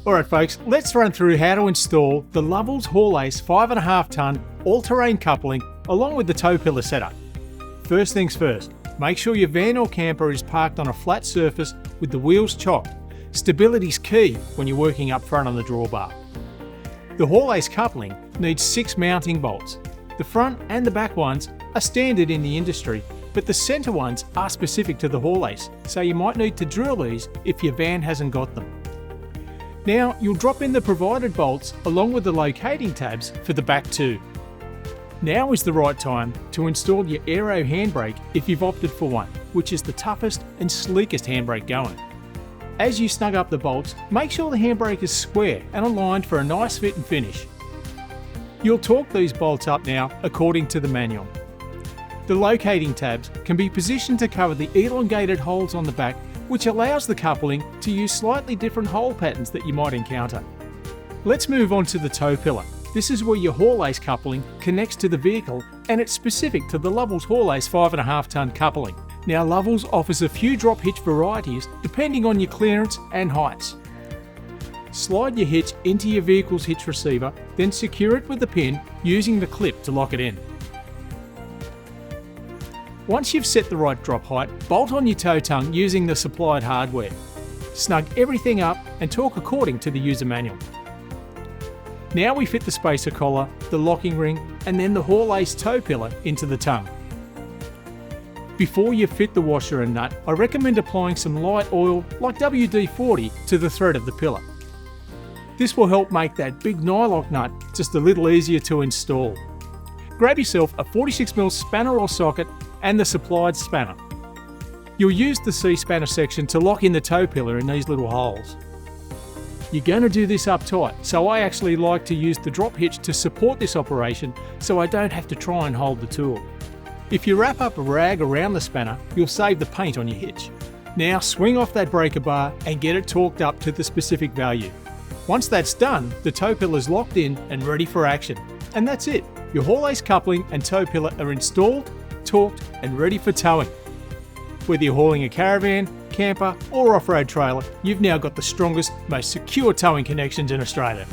Alright folks, let's run through how to install the Lovells HaulAce 5.5 tonne all-terrain coupling along with the tow pillar setup. First things first, make sure your van or camper is parked on a flat surface with the wheels chocked. Stability's key when you're working up front on the drawbar. The HaulAce coupling needs 6 mounting bolts. The front and the back ones are standard in the industry, but the centre ones are specific to the HaulAce, so you might need to drill these if your van hasn't got them. Now you'll drop in the provided bolts along with the locating tabs for the back too. Now is the right time to install your aero handbrake if you've opted for one, which is the toughest and sleekest handbrake going. As you snug up the bolts, make sure the handbrake is square and aligned for a nice fit and finish. You'll torque these bolts up now according to the manual. The locating tabs can be positioned to cover the elongated holes on the back, which allows the coupling to use slightly different hole patterns that you might encounter. Let's move on to the tow pillar. This is where your HaulAce coupling connects to the vehicle, and it's specific to the Lovells HaulAce 5.5 tonne coupling. Now Lovells offers a few drop hitch varieties depending on your clearance and heights. Slide your hitch into your vehicle's hitch receiver, then secure it with a pin using the clip to lock it in. Once you've set the right drop height, bolt on your tow tongue using the supplied hardware. Snug everything up and torque according to the user manual. Now we fit the spacer collar, the locking ring, and then the HaulAce tow pillar into the tongue. Before you fit the washer and nut, I recommend applying some light oil like WD-40 to the thread of the pillar. This will help make that big nylock nut just a little easier to install. Grab yourself a 46mm spanner or socket and the supplied spanner. You'll use the C-spanner section to lock in the tow pillar in these little holes. You're going to do this up tight, so I actually like to use the drop hitch to support this operation so I don't have to try and hold the tool. If you wrap up a rag around the spanner, you'll save the paint on your hitch. Now swing off that breaker bar and get it torqued up to the specific value. Once that's done, the tow pillar is locked in and ready for action. And that's it. Your HaulAce coupling and tow pillar are installed, torqued and ready for towing. Whether you're hauling a caravan, camper or off-road trailer, you've now got the strongest, most secure towing connections in Australia.